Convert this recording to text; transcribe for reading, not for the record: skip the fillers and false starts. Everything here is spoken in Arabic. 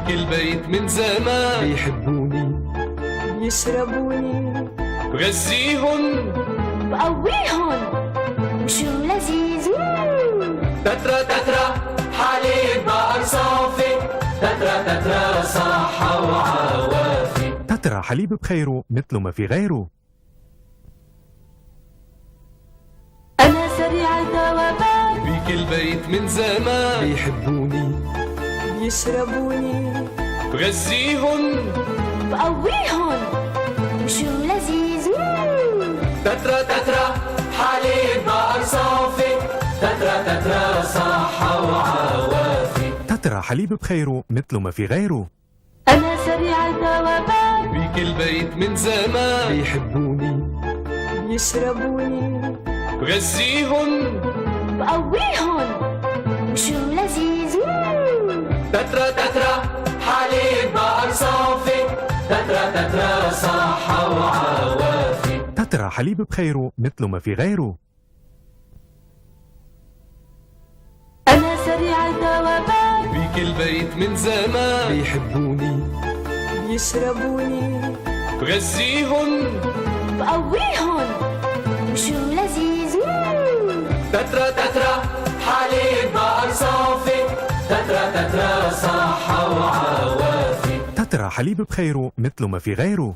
بكل بيت من زمان بيحبوني يشربوني بغذيهم بقويهم وشو لذيذ تترا تترا حليب بقر صافي تترا تترا صحة وعوافي تترا حليب بخيره مثله ما في غيره. أنا سريع الذوبان بكل بيت من زمان بيحبوني يشربوني بغذيهم بقويهم وشو لذيذ تترا تترا حليب بقر صافي تترا تترا صحة وعوافي تترا حليب بخيره مثله ما في غيره. أنا سريع الذوبان بكل بيت من زمان بيحبوني يشربوني بغذيهم بقويهم وشو لذيذ تترا تترا حليب بقر صافي تترا تترا صحة وعوافي تترا حليب بخيره مثله ما في غيره. أنا سريع الذوبان بكل بيت من زمان بيحبوني يشربوني بغذيهم بقويهم وشو لذيذ تترا تترا حليب بقر صافي تترا تترا صحة وعوافي تترا حليب بخيره مثله ما في غيره.